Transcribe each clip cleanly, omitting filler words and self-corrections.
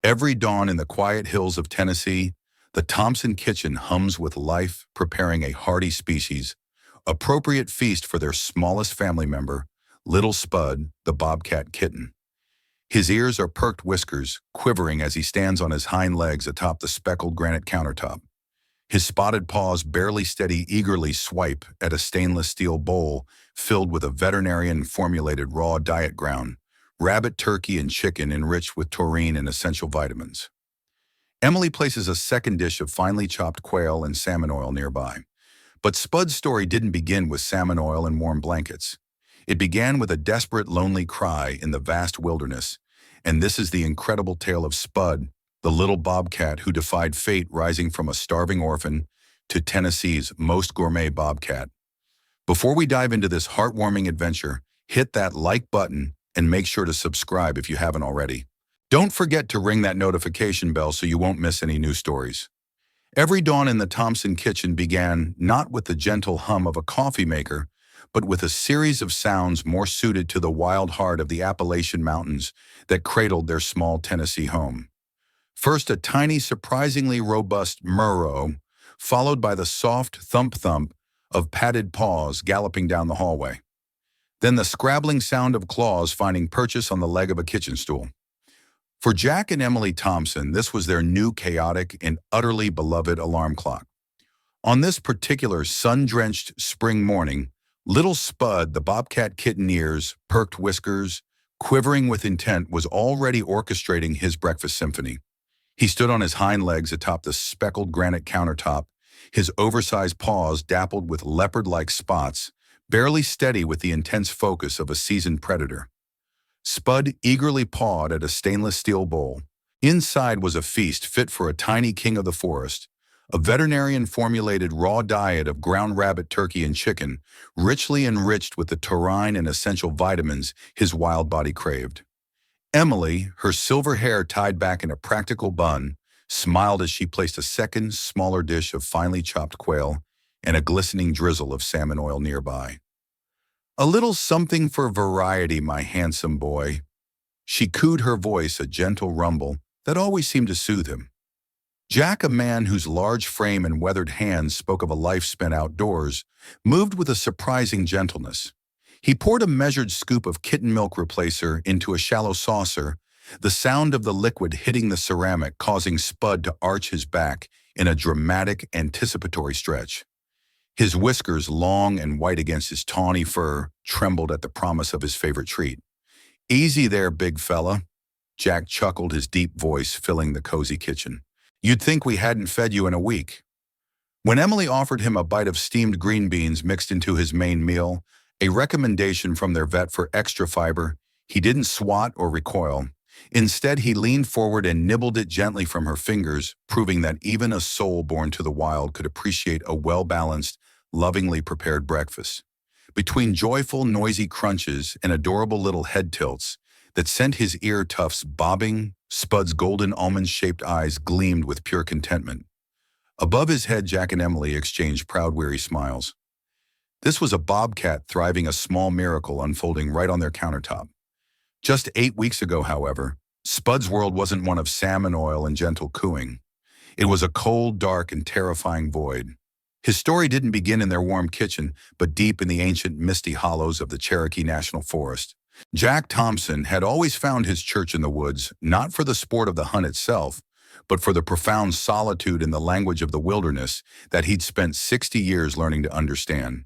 Every dawn in the quiet hills of Tennessee, the Thompson kitchen hums with life, preparing a hearty species, appropriate feast for their smallest family member, little Spud, the bobcat kitten. His ears are perked whiskers, quivering as he stands on his hind legs atop the speckled granite countertop. His spotted paws barely steady eagerly swipe at a stainless steel bowl filled with a veterinarian-formulated raw diet ground, rabbit, turkey, and chicken enriched with taurine and essential vitamins. Emily places a second dish of finely chopped quail and salmon oil nearby. But Spud's story didn't begin with salmon oil and warm blankets. It began with a desperate, lonely cry in the vast wilderness, and this is the incredible tale of Spud, the little bobcat who defied fate, rising from a starving orphan to Tennessee's most gourmet bobcat. Before we dive into this heartwarming adventure, hit that like button and make sure to subscribe if you haven't already. Don't forget to ring that notification bell so you won't miss any new stories. Every dawn in the Thompson kitchen began not with the gentle hum of a coffee maker, but with a series of sounds more suited to the wild heart of the Appalachian Mountains that cradled their small Tennessee home. First, a tiny, surprisingly robust murrow, followed by the soft thump-thump of padded paws galloping down the hallway. Then the scrabbling sound of claws finding purchase on the leg of a kitchen stool. For Jack and Emily Thompson, this was their new chaotic and utterly beloved alarm clock. On this particular sun-drenched spring morning, little Spud, the bobcat kitten, ears, perked whiskers, quivering with intent, was already orchestrating his breakfast symphony. He stood on his hind legs atop the speckled granite countertop, his oversized paws dappled with leopard-like spots, barely steady with the intense focus of a seasoned predator. Spud eagerly pawed at a stainless steel bowl. Inside was a feast fit for a tiny king of the forest, a veterinarian-formulated raw diet of ground rabbit, turkey, and chicken, richly enriched with the taurine and essential vitamins his wild body craved. Emily, her silver hair tied back in a practical bun, smiled as she placed a second, smaller dish of finely chopped quail and a glistening drizzle of salmon oil nearby. "A little something for variety, my handsome boy." She cooed, her voice a gentle rumble that always seemed to soothe him. Jack, a man whose large frame and weathered hands spoke of a life spent outdoors, moved with a surprising gentleness. He poured a measured scoop of kitten milk replacer into a shallow saucer, the sound of the liquid hitting the ceramic causing Spud to arch his back in a dramatic, anticipatory stretch. His whiskers, long and white against his tawny fur, trembled at the promise of his favorite treat. "Easy there, big fella," Jack chuckled, his deep voice filling the cozy kitchen. "You'd think we hadn't fed you in a week." When Emily offered him a bite of steamed green beans mixed into his main meal, a recommendation from their vet for extra fiber, he didn't swat or recoil. Instead, he leaned forward and nibbled it gently from her fingers, proving that even a soul born to the wild could appreciate a well-balanced, lovingly prepared breakfast. Between joyful, noisy crunches and adorable little head tilts that sent his ear tufts bobbing, Spud's golden almond-shaped eyes gleamed with pure contentment. Above his head, Jack and Emily exchanged proud, weary smiles. This was a bobcat thriving, a small miracle unfolding right on their countertop. Just 8 weeks ago, however, Spud's world wasn't one of salmon oil and gentle cooing. It was a cold, dark, and terrifying void. His story didn't begin in their warm kitchen, but deep in the ancient, misty hollows of the Cherokee National Forest. Jack Thompson had always found his church in the woods, not for the sport of the hunt itself, but for the profound solitude and the language of the wilderness that he'd spent 60 years learning to understand.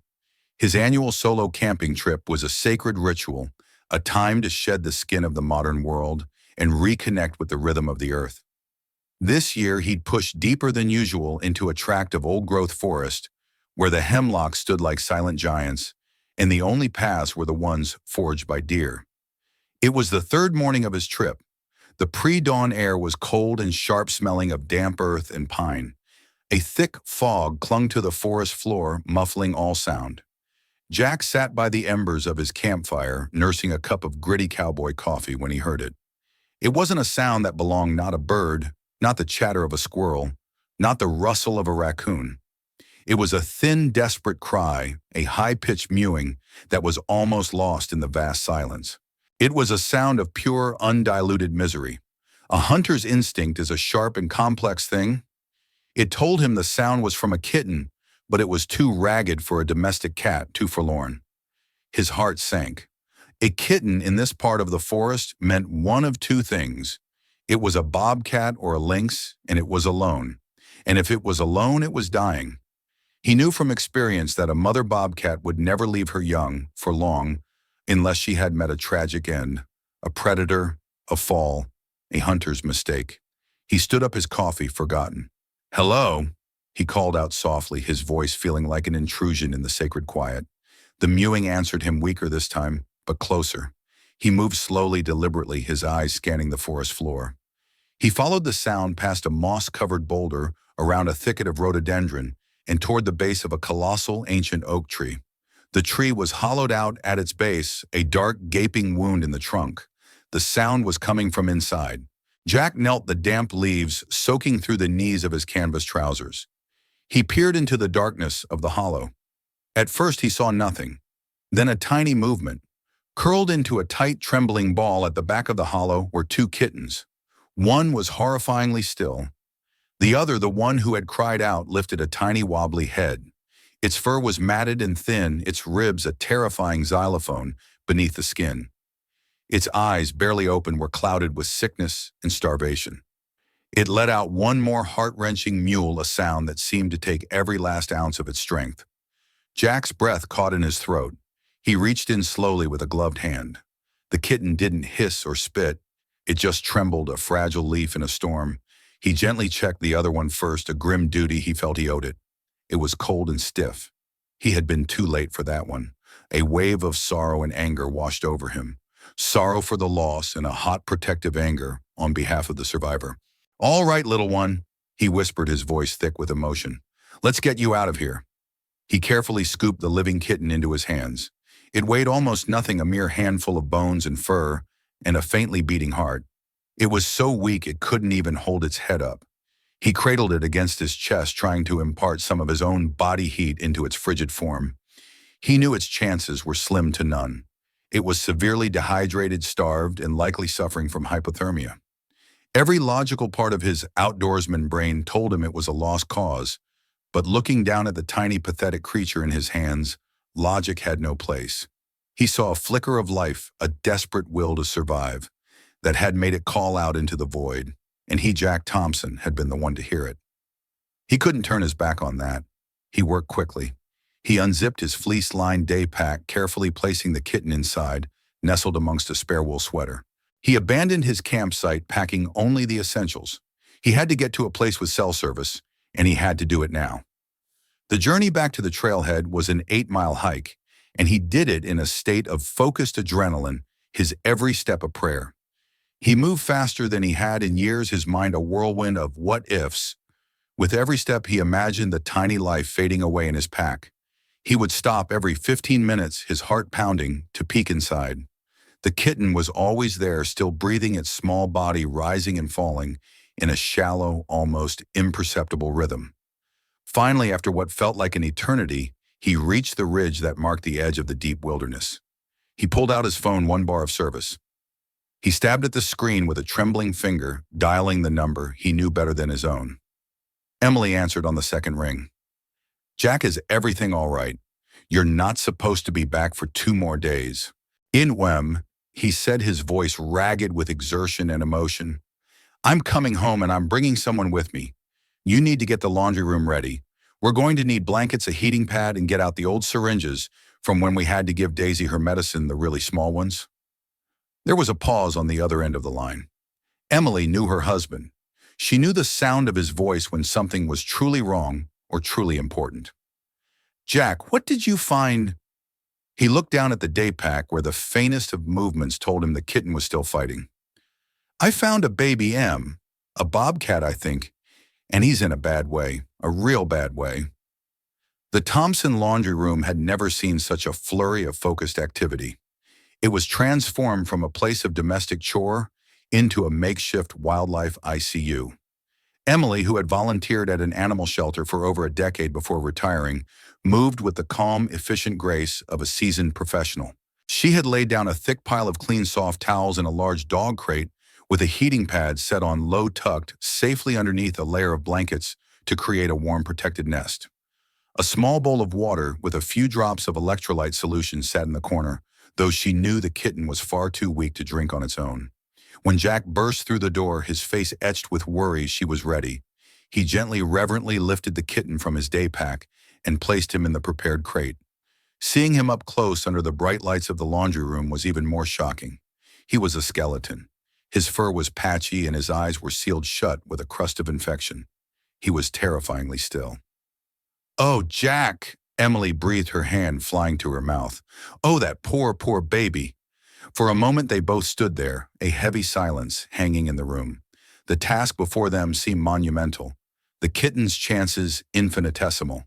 His annual solo camping trip was a sacred ritual, a time to shed the skin of the modern world and reconnect with the rhythm of the earth. This year, he'd pushed deeper than usual into a tract of old-growth forest where the hemlocks stood like silent giants, and the only paths were the ones forged by deer. It was the third morning of his trip. The pre-dawn air was cold and sharp, smelling of damp earth and pine. A thick fog clung to the forest floor, muffling all sound. Jack sat by the embers of his campfire, nursing a cup of gritty cowboy coffee when he heard it. It wasn't a sound that belonged not a bird, not the chatter of a squirrel, not the rustle of a raccoon. It was a thin, desperate cry, a high-pitched mewing that was almost lost in the vast silence. It was a sound of pure, undiluted misery, A hunter's instinct is a sharp and complex thing. It told him the sound was from a kitten, but it was too ragged for a domestic cat, too forlorn. His heart sank. A kitten in this part of the forest meant one of two things. It was a bobcat or a lynx, and it was alone. And if it was alone, it was dying. He knew from experience that a mother bobcat would never leave her young for long unless she had met a tragic end, a predator, a fall, a hunter's mistake. He stood up his coffee, forgotten. "Hello," he called out softly, his voice feeling like an intrusion in the sacred quiet. The mewing answered him, weaker this time, but closer. He moved slowly, deliberately, his eyes scanning the forest floor. He followed the sound past a moss-covered boulder, around a thicket of rhododendron, and toward the base of a colossal ancient oak tree. The tree was hollowed out at its base, a dark, gaping wound in the trunk. The sound was coming from inside. Jack knelt, the damp leaves soaking through the knees of his canvas trousers. He peered into the darkness of the hollow. At first he saw nothing. Then a tiny movement. Curled into a tight, trembling ball at the back of the hollow were two kittens. One was horrifyingly still. The other, the one who had cried out, lifted a tiny wobbly head. Its fur was matted and thin, its ribs a terrifying xylophone beneath the skin. Its eyes, barely open, were clouded with sickness and starvation. It let out one more heart-wrenching mewl, a sound that seemed to take every last ounce of its strength. Jack's breath caught in his throat. He reached in slowly with a gloved hand. The kitten didn't hiss or spit. It just trembled, a fragile leaf in a storm. He gently checked the other one first, a grim duty he felt he owed it. It was cold and stiff. He had been too late for that one. A wave of sorrow and anger washed over him. Sorrow for the loss and a hot protective anger on behalf of the survivor. "All right, little one," he whispered, his voice thick with emotion. "Let's get you out of here." He carefully scooped the living kitten into his hands. It weighed almost nothing, a mere handful of bones and fur, and a faintly beating heart. It was so weak it couldn't even hold its head up. He cradled it against his chest, trying to impart some of his own body heat into its frigid form. He knew its chances were slim to none. It was severely dehydrated, starved, and likely suffering from hypothermia. Every logical part of his outdoorsman brain told him it was a lost cause, but looking down at the tiny, pathetic creature in his hands, logic had no place. He saw a flicker of life, a desperate will to survive, that had made it call out into the void, and he, Jack Thompson, had been the one to hear it. He couldn't turn his back on that. He worked quickly. He unzipped his fleece-lined day pack, carefully placing the kitten inside, nestled amongst a spare wool sweater. He abandoned his campsite, packing only the essentials. He had to get to a place with cell service, and he had to do it now. The journey back to the trailhead was an 8-mile hike, and he did it in a state of focused adrenaline, his every step a prayer. He moved faster than he had in years, his mind a whirlwind of what-ifs. With every step, he imagined the tiny life fading away in his pack. He would stop every 15 minutes, his heart pounding, to peek inside. The kitten was always there, still breathing, its small body rising and falling in a shallow, almost imperceptible rhythm. Finally, after what felt like an eternity, he reached the ridge that marked the edge of the deep wilderness. He pulled out his phone, one bar of service. He stabbed at the screen with a trembling finger, dialing the number he knew better than his own. Emily answered on the second ring. "Jack, is everything all right? You're not supposed to be back for 2 more days. In Wem," he said, his voice ragged with exertion and emotion. "I'm coming home and I'm bringing someone with me. You need to get the laundry room ready. We're going to need blankets, a heating pad, and get out the old syringes from when we had to give Daisy her medicine, the really small ones." There was a pause on the other end of the line. Emily knew her husband. She knew the sound of his voice when something was truly wrong or truly important. "Jack, what did you find?" He looked down at the day pack where the faintest of movements told him the kitten was still fighting. "I found a baby M, a bobcat, I think, and he's in a bad way, a real bad way." The Thompson laundry room had never seen such a flurry of focused activity. It was transformed from a place of domestic chore into a makeshift wildlife ICU. Emily, who had volunteered at an animal shelter for over a decade before retiring, moved with the calm, efficient grace of a seasoned professional. She had laid down a thick pile of clean, soft towels in a large dog crate with a heating pad set on low tucked, safely underneath a layer of blankets to create a warm protected nest. A small bowl of water with a few drops of electrolyte solution sat in the corner, though she knew the kitten was far too weak to drink on its own. When Jack burst through the door, his face etched with worry, she was ready. He gently, reverently lifted the kitten from his day pack and placed him in the prepared crate. Seeing him up close under the bright lights of the laundry room was even more shocking. He was a skeleton. His fur was patchy and his eyes were sealed shut with a crust of infection. He was terrifyingly still. "Oh, Jack!" Emily breathed, her hand flying to her mouth. "Oh, that poor, poor baby." For a moment they both stood there, a heavy silence hanging in the room. The task before them seemed monumental, the kitten's chances infinitesimal.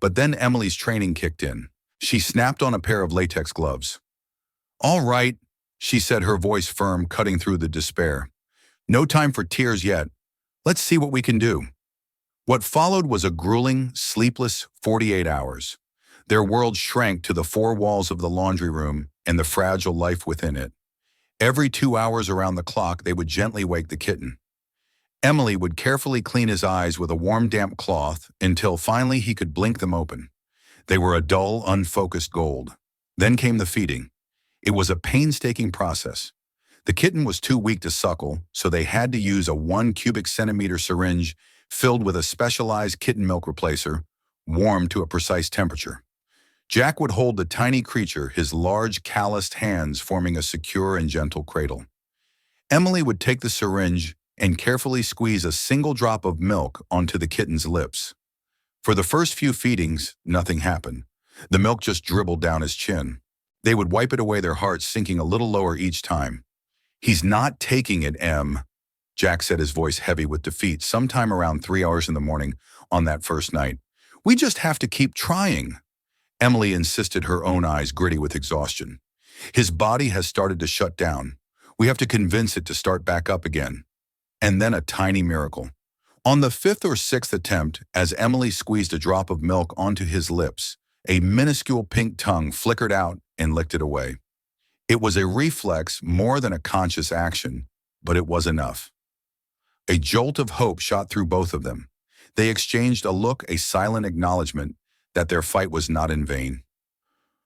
But then Emily's training kicked in. She snapped on a pair of latex gloves. "All right," she said, her voice firm, cutting through the despair. "No time for tears yet. Let's see what we can do." What followed was a grueling, sleepless 48 hours. Their world shrank to the four walls of the laundry room and the fragile life within it. Every 2 hours around the clock, they would gently wake the kitten. Emily would carefully clean his eyes with a warm, damp cloth until finally he could blink them open. They were a dull, unfocused gold. Then came the feeding. It was a painstaking process. The kitten was too weak to suckle, so they had to use a 1 cubic centimeter syringe filled with a specialized kitten milk replacer, warmed to a precise temperature. Jack would hold the tiny creature, his large, calloused hands forming a secure and gentle cradle. Emily would take the syringe and carefully squeeze a single drop of milk onto the kitten's lips. For the first few feedings, nothing happened. The milk just dribbled down his chin. They would wipe it away, their hearts sinking a little lower each time. "He's not taking it, Em," Jack said, his voice heavy with defeat, sometime around 3 hours in the morning on that first night. "We just have to keep trying." Emily insisted, her own eyes gritty with exhaustion. "His body has started to shut down. We have to convince it to start back up again." And then a tiny miracle. On the 5th or 6th attempt, as Emily squeezed a drop of milk onto his lips, a minuscule pink tongue flickered out and licked it away. It was a reflex more than a conscious action, but it was enough. A jolt of hope shot through both of them. They exchanged a look, a silent acknowledgement that their fight was not in vain.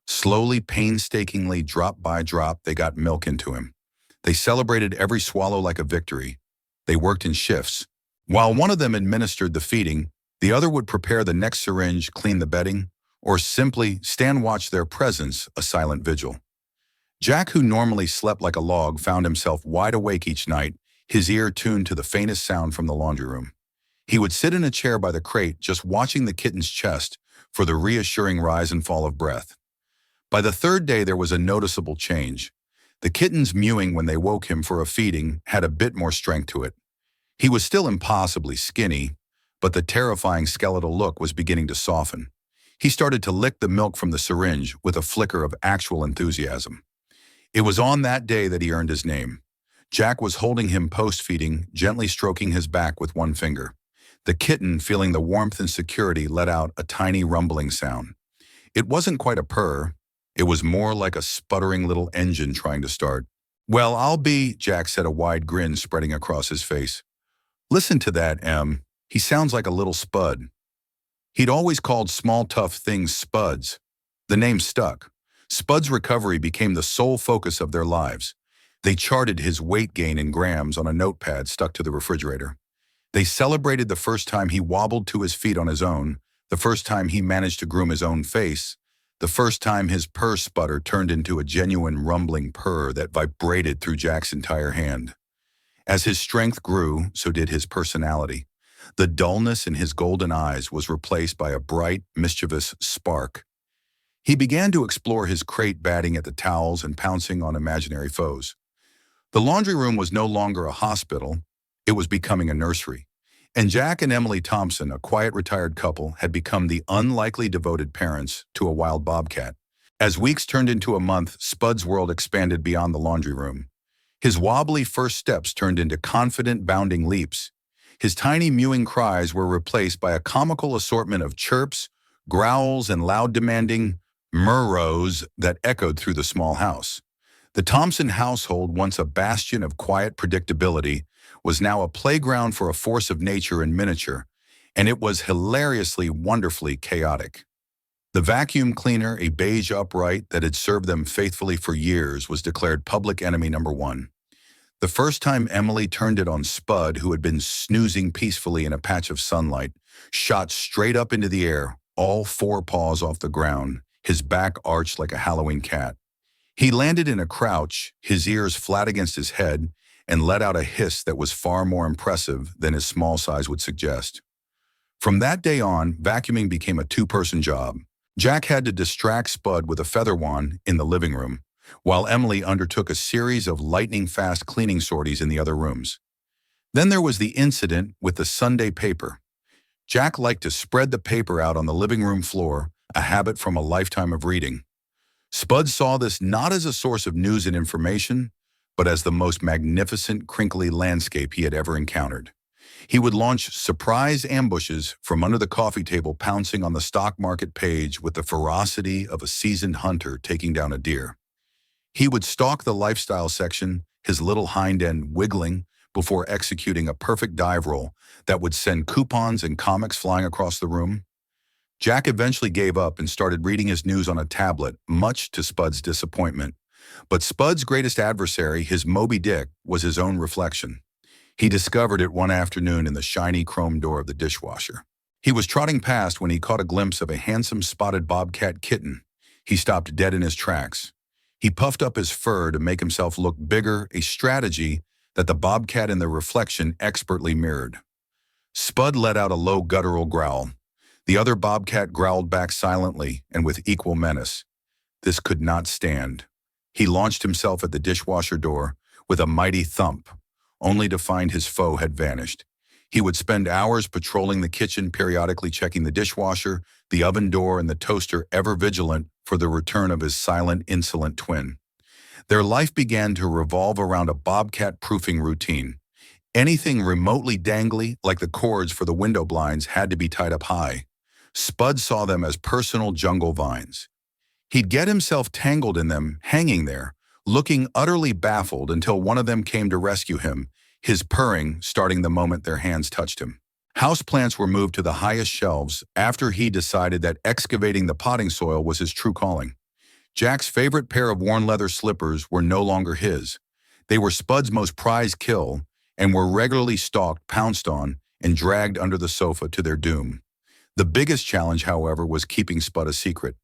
Slowly, painstakingly, drop by drop, they got milk into him. They celebrated every swallow like a victory. They worked in shifts. While one of them administered the feeding, the other would prepare the next syringe, clean the bedding, or simply stand watch their presence, a silent vigil. Jack, who normally slept like a log, found himself wide awake each night, his ear tuned to the faintest sound from the laundry room. He would sit in a chair by the crate, just watching the kitten's chest for the reassuring rise and fall of breath. By the 3rd day, there was a noticeable change. The kitten's mewing when they woke him for a feeding had a bit more strength to it. He was still impossibly skinny, but the terrifying skeletal look was beginning to soften. He started to lick the milk from the syringe with a flicker of actual enthusiasm. It was on that day that he earned his name. Jack was holding him post-feeding, gently stroking his back with one finger. The kitten, feeling the warmth and security, let out a tiny rumbling sound. It wasn't quite a purr. It was more like a sputtering little engine trying to start. "Well, I'll be," Jack said, a wide grin spreading across his face. "Listen to that, Em. He sounds like a little Spud." He'd always called small, tough things Spuds. The name stuck. Spud's recovery became the sole focus of their lives. They charted his weight gain in grams on a notepad stuck to the refrigerator. They celebrated the first time he wobbled to his feet on his own, the first time he managed to groom his own face, the first time his purr sputter turned into a genuine rumbling purr that vibrated through Jack's entire hand. As his strength grew, so did his personality. The dullness in his golden eyes was replaced by a bright, mischievous spark. He began to explore his crate, batting at the towels and pouncing on imaginary foes. The laundry room was no longer a hospital. It was becoming a nursery. And Jack and Emily Thompson, a quiet retired couple, had become the unlikely devoted parents to a wild bobcat. As weeks turned into a month, Spud's world expanded beyond the laundry room. His wobbly first steps turned into confident, bounding leaps. His tiny mewing cries were replaced by a comical assortment of chirps, growls, and loud demanding murrows that echoed through the small house. The Thompson household, once a bastion of quiet predictability, was now a playground for a force of nature in miniature, and it was hilariously, wonderfully chaotic. The vacuum cleaner, a beige upright that had served them faithfully for years, was declared public enemy number one. The first time Emily turned it on Spud, who had been snoozing peacefully in a patch of sunlight, shot straight up into the air, all four paws off the ground, his back arched like a Halloween cat. He landed in a crouch, his ears flat against his head, and let out a hiss that was far more impressive than his small size would suggest. From that day on, vacuuming became a two-person job. Jack had to distract Spud with a feather wand in the living room, while Emily undertook a series of lightning-fast cleaning sorties in the other rooms. Then there was the incident with the Sunday paper. Jack liked to spread the paper out on the living room floor, a habit from a lifetime of reading. Spud saw this not as a source of news and information, but as the most magnificent, crinkly landscape he had ever encountered. He would launch surprise ambushes from under the coffee table, pouncing on the stock market page with the ferocity of a seasoned hunter taking down a deer. He would stalk the lifestyle section, his little hind end wiggling, before executing a perfect dive roll that would send coupons and comics flying across the room. Jack eventually gave up and started reading his news on a tablet, much to Spud's disappointment. But Spud's greatest adversary, his Moby Dick, was his own reflection. He discovered it one afternoon in the shiny chrome door of the dishwasher. He was trotting past when he caught a glimpse of a handsome spotted bobcat kitten. He stopped dead in his tracks. He puffed up his fur to make himself look bigger, a strategy that the bobcat in the reflection expertly mirrored. Spud let out a low guttural growl. The other bobcat growled back silently and with equal menace. This could not stand. He launched himself at the dishwasher door with a mighty thump, only to find his foe had vanished. He would spend hours patrolling the kitchen, periodically checking the dishwasher, the oven door, and the toaster, ever vigilant for the return of his silent, insolent twin. Their life began to revolve around a bobcat-proofing routine. Anything remotely dangly, like the cords for the window blinds, had to be tied up high. Spud saw them as personal jungle vines. He'd get himself tangled in them, hanging there, looking utterly baffled until one of them came to rescue him, his purring starting the moment their hands touched him. Houseplants were moved to the highest shelves after he decided that excavating the potting soil was his true calling. Jack's favorite pair of worn leather slippers were no longer his. They were Spud's most prized kill and were regularly stalked, pounced on, and dragged under the sofa to their doom. The biggest challenge, however, was keeping Spud a secret.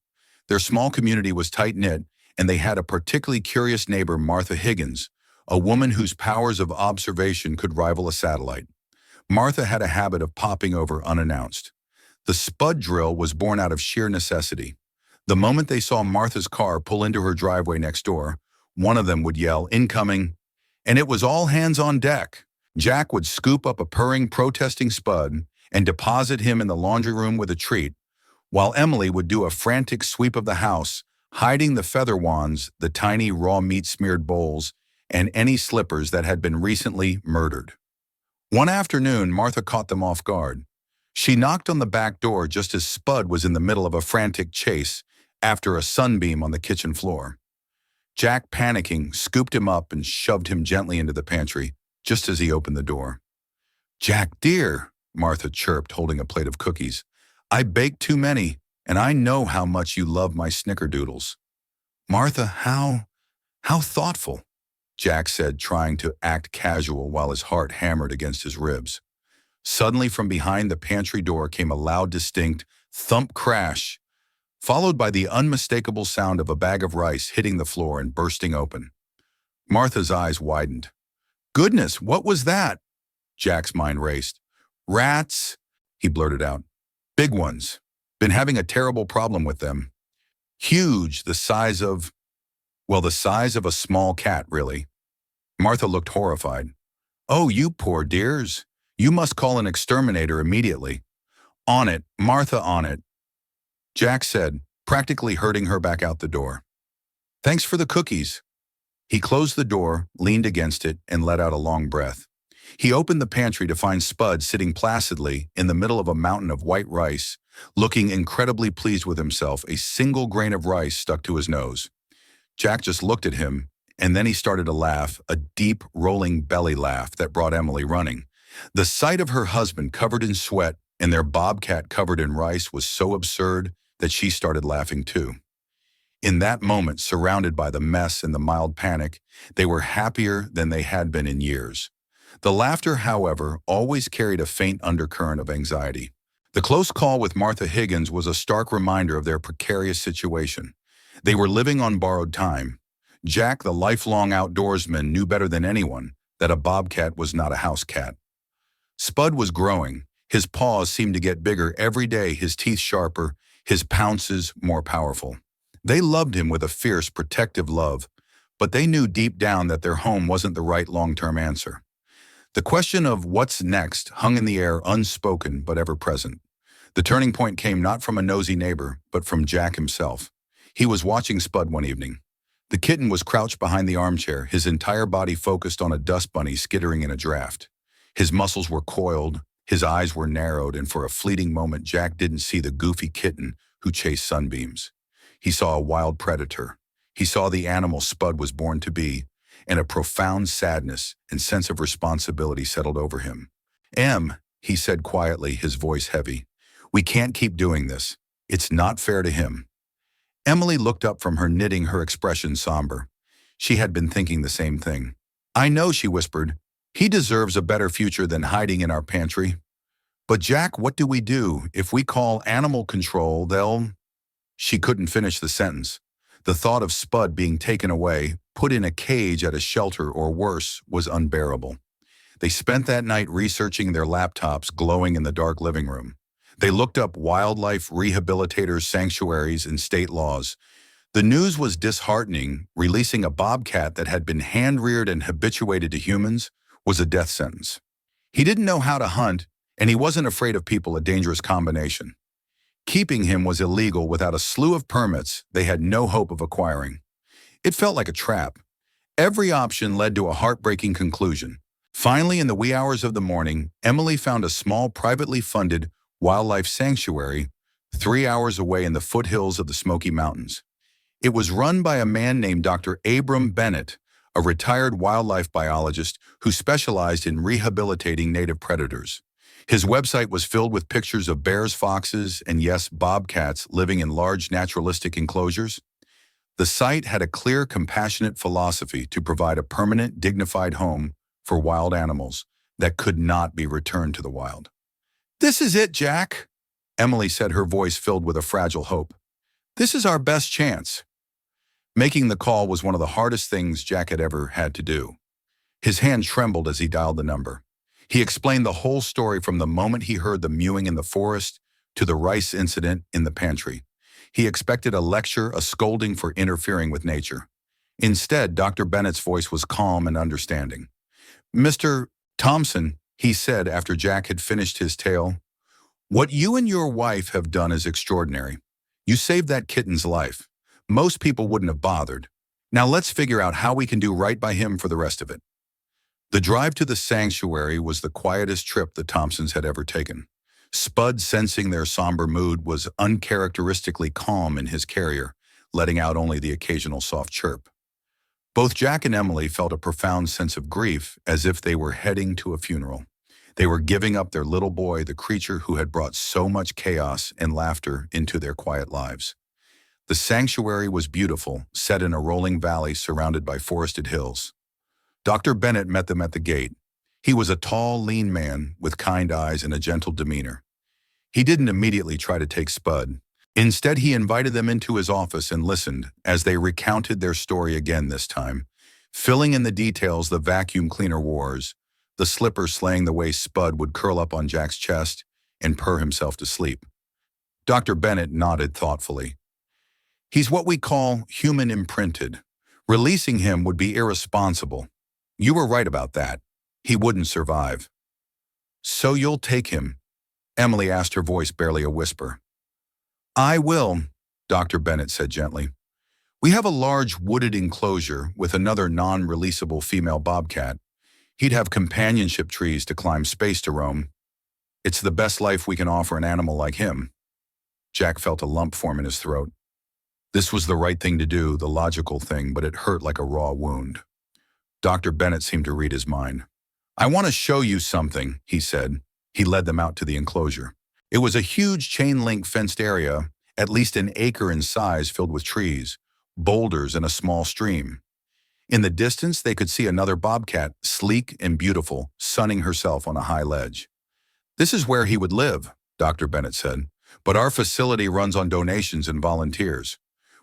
Their small community was tight-knit, and they had a particularly curious neighbor, Martha Higgins, a woman whose powers of observation could rival a satellite. Martha had a habit of popping over unannounced. The Spud drill was born out of sheer necessity. The moment they saw Martha's car pull into her driveway next door, one of them would yell, "Incoming!" And it was all hands on deck. Jack would scoop up a purring, protesting Spud and deposit him in the laundry room with a treat, while Emily would do a frantic sweep of the house, hiding the feather wands, the tiny raw meat-smeared bowls, and any slippers that had been recently murdered. One afternoon, Martha caught them off guard. She knocked on the back door just as Spud was in the middle of a frantic chase after a sunbeam on the kitchen floor. Jack, panicking, scooped him up and shoved him gently into the pantry just as he opened the door. "Jack, dear," Martha chirped, holding a plate of cookies. "I baked too many, and I know how much you love my snickerdoodles." "Martha, how thoughtful," Jack said, trying to act casual while his heart hammered against his ribs. Suddenly, from behind the pantry door came a loud, distinct thump crash, followed by the unmistakable sound of a bag of rice hitting the floor and bursting open. Martha's eyes widened. "Goodness, what was that?" Jack's mind raced. "Rats," he blurted out. "Big ones. Been having a terrible problem with them. Huge, the size of a small cat, really." Martha looked horrified. "Oh, you poor dears. You must call an exterminator immediately." "On it, Martha, on it," Jack said, practically herding her back out the door. "Thanks for the cookies." He closed the door, leaned against it, and let out a long breath. He opened the pantry to find Spud sitting placidly in the middle of a mountain of white rice, looking incredibly pleased with himself, a single grain of rice stuck to his nose. Jack just looked at him, and then he started to laugh, a deep, rolling belly laugh that brought Emily running. The sight of her husband covered in sweat and their bobcat covered in rice was so absurd that she started laughing too. In that moment, surrounded by the mess and the mild panic, they were happier than they had been in years. The laughter, however, always carried a faint undercurrent of anxiety. The close call with Martha Higgins was a stark reminder of their precarious situation. They were living on borrowed time. Jack, the lifelong outdoorsman, knew better than anyone that a bobcat was not a house cat. Spud was growing. His paws seemed to get bigger every day, his teeth sharper, his pounces more powerful. They loved him with a fierce, protective love, but they knew deep down that their home wasn't the right long-term answer. The question of what's next hung in the air, unspoken but ever present. The turning point came not from a nosy neighbor, but from Jack himself. He was watching Spud one evening. The kitten was crouched behind the armchair, his entire body focused on a dust bunny skittering in a draft. His muscles were coiled, his eyes were narrowed, and for a fleeting moment Jack didn't see the goofy kitten who chased sunbeams. He saw a wild predator. He saw the animal Spud was born to be, and a profound sadness and sense of responsibility settled over him. "Em," he said quietly, his voice heavy, "we can't keep doing this. It's not fair to him." Emily looked up from her knitting, her expression somber. She had been thinking the same thing. "I know," she whispered. "He deserves a better future than hiding in our pantry. But Jack, what do we do? If we call animal control, they'll—" She couldn't finish the sentence. The thought of Spud being taken away, put in a cage at a shelter or worse, was unbearable. They spent that night researching their laptops glowing in the dark living room. They looked up wildlife rehabilitators, sanctuaries, and state laws. The news was disheartening. Releasing a bobcat that had been hand-reared and habituated to humans was a death sentence. He didn't know how to hunt, and he wasn't afraid of people, a dangerous combination. Keeping him was illegal. Without a slew of permits they had no hope of acquiring. It felt like a trap. Every option led to a heartbreaking conclusion. Finally, in the wee hours of the morning, Emily found a small, privately funded wildlife sanctuary 3 hours away in the foothills of the Smoky Mountains. It was run by a man named Dr. Abram Bennett, a retired wildlife biologist who specialized in rehabilitating native predators. His website was filled with pictures of bears, foxes, and yes, bobcats living in large naturalistic enclosures. The site had a clear, compassionate philosophy to provide a permanent, dignified home for wild animals that could not be returned to the wild. "This is it, Jack," Emily said, her voice filled with a fragile hope. "This is our best chance." Making the call was one of the hardest things Jack had ever had to do. His hand trembled as he dialed the number. He explained the whole story from the moment he heard the mewing in the forest to the rice incident in the pantry. He expected a lecture, a scolding for interfering with nature. Instead, Dr. Bennett's voice was calm and understanding. "Mr. Thompson," he said after Jack had finished his tale, "what you and your wife have done is extraordinary. You saved that kitten's life. Most people wouldn't have bothered. Now let's figure out how we can do right by him for the rest of it." The drive to the sanctuary was the quietest trip the Thompsons had ever taken. Spud, sensing their somber mood, was uncharacteristically calm in his carrier, letting out only the occasional soft chirp. Both Jack and Emily felt a profound sense of grief, as if they were heading to a funeral. They were giving up their little boy, the creature who had brought so much chaos and laughter into their quiet lives. The sanctuary was beautiful, set in a rolling valley surrounded by forested hills. Dr. Bennett met them at the gate. He was a tall, lean man with kind eyes and a gentle demeanor. He didn't immediately try to take Spud. Instead, he invited them into his office and listened as they recounted their story again this time, filling in the details: the vacuum cleaner wars, the slipper slaying the way Spud would curl up on Jack's chest and purr himself to sleep. Dr. Bennett nodded thoughtfully. "He's what we call human imprinted. Releasing him would be irresponsible. You were right about that. He wouldn't survive." "So you'll take him?" Emily asked, her voice barely a whisper. "I will," Dr. Bennett said gently. "We have a large wooded enclosure with another non-releasable female bobcat. He'd have companionship trees to climb, space to roam. It's the best life we can offer an animal like him." Jack felt a lump form in his throat. This was the right thing to do, the logical thing, but it hurt like a raw wound. Dr. Bennett seemed to read his mind. "I want to show you something," he said. He led them out to the enclosure. It was a huge chain-link fenced area, at least an acre in size, filled with trees, boulders, and a small stream. In the distance, they could see another bobcat, sleek and beautiful, sunning herself on a high ledge. "This is where he would live," Dr. Bennett said. "But our facility runs on donations and volunteers.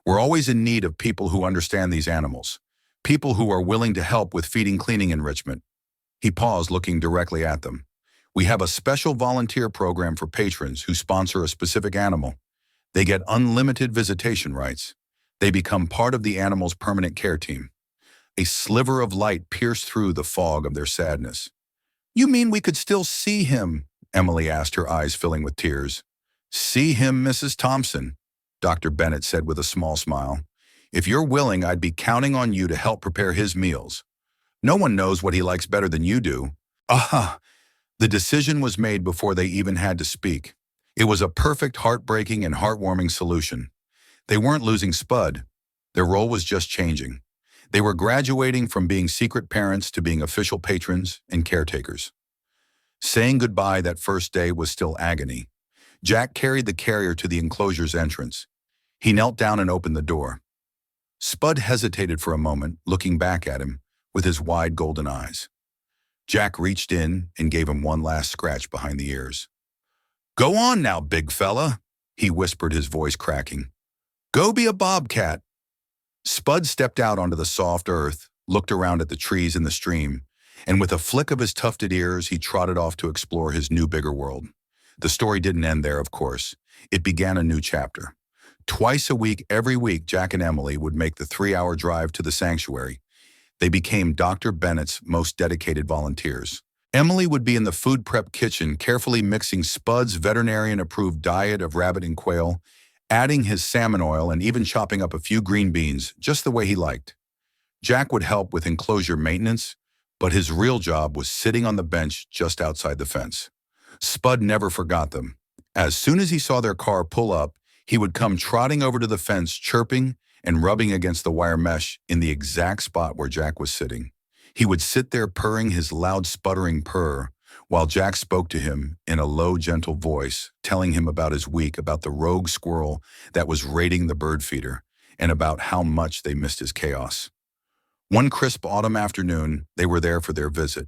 We're always in need of people who understand these animals, people who are willing to help with feeding, cleaning, enrichment." He paused, looking directly at them. "We have a special volunteer program for patrons who sponsor a specific animal. They get unlimited visitation rights. They become part of the animal's permanent care team." A sliver of light pierced through the fog of their sadness. "You mean we could still see him?" Emily asked, her eyes filling with tears. "See him, Mrs. Thompson," Dr. Bennett said with a small smile. "If you're willing, I'd be counting on you to help prepare his meals. No one knows what he likes better than you do." Aha! The decision was made before they even had to speak. It was a perfect, heartbreaking, and heartwarming solution. They weren't losing Spud. Their role was just changing. They were graduating from being secret parents to being official patrons and caretakers. Saying goodbye that first day was still agony. Jack carried the carrier to the enclosure's entrance. He knelt down and opened the door. Spud hesitated for a moment, looking back at him with his wide golden eyes. Jack reached in and gave him one last scratch behind the ears. "Go on now, big fella," he whispered, his voice cracking. "Go be a bobcat." Spud stepped out onto the soft earth, looked around at the trees and the stream, and with a flick of his tufted ears, he trotted off to explore his new, bigger world. The story didn't end there, of course. It began a new chapter. Twice a week, every week, Jack and Emily would make the 3-hour drive to the sanctuary. They became Dr. Bennett's most dedicated volunteers. Emily would be in the food prep kitchen, carefully mixing Spud's veterinarian-approved diet of rabbit and quail, adding his salmon oil, and even chopping up a few green beans, just the way he liked. Jack would help with enclosure maintenance, but his real job was sitting on the bench just outside the fence. Spud never forgot them. As soon as he saw their car pull up, he would come trotting over to the fence, chirping and rubbing against the wire mesh in the exact spot where Jack was sitting. He would sit there purring his loud, sputtering purr, while Jack spoke to him in a low, gentle voice, telling him about his week, about the rogue squirrel that was raiding the bird feeder, and about how much they missed his chaos. One crisp autumn afternoon, they were there for their visit.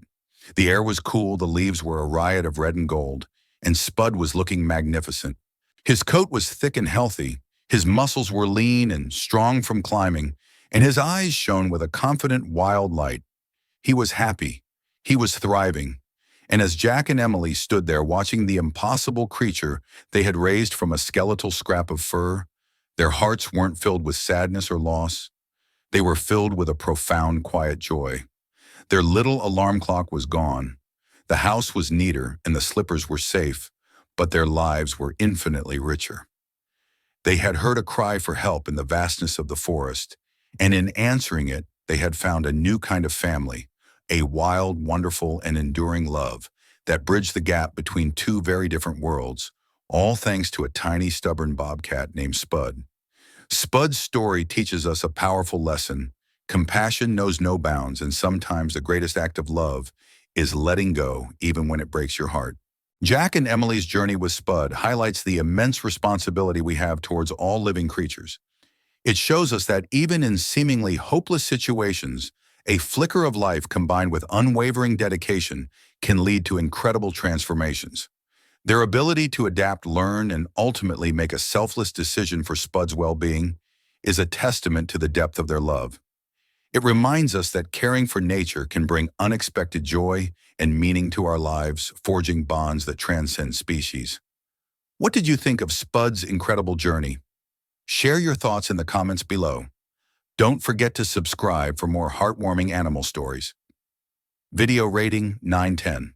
The air was cool, the leaves were a riot of red and gold, and Spud was looking magnificent. His coat was thick and healthy, his muscles were lean and strong from climbing, and his eyes shone with a confident, wild light. He was happy. He was thriving. And as Jack and Emily stood there watching the impossible creature they had raised from a skeletal scrap of fur, their hearts weren't filled with sadness or loss. They were filled with a profound, quiet joy. Their little alarm clock was gone. The house was neater and the slippers were safe, but their lives were infinitely richer. They had heard a cry for help in the vastness of the forest, and in answering it, they had found a new kind of family, a wild, wonderful, and enduring love that bridged the gap between two very different worlds, all thanks to a tiny, stubborn bobcat named Spud. Spud's story teaches us a powerful lesson. Compassion knows no bounds, and sometimes the greatest act of love is letting go, even when it breaks your heart. Jack and Emily's journey with Spud highlights the immense responsibility we have towards all living creatures. It shows us that even in seemingly hopeless situations, a flicker of life combined with unwavering dedication can lead to incredible transformations. Their ability to adapt, learn, and ultimately make a selfless decision for Spud's well-being is a testament to the depth of their love. It reminds us that caring for nature can bring unexpected joy and meaning to our lives, forging bonds that transcend species. What did you think of Spud's incredible journey? Share your thoughts in the comments below. Don't forget to subscribe for more heartwarming animal stories. Video rating 9/10.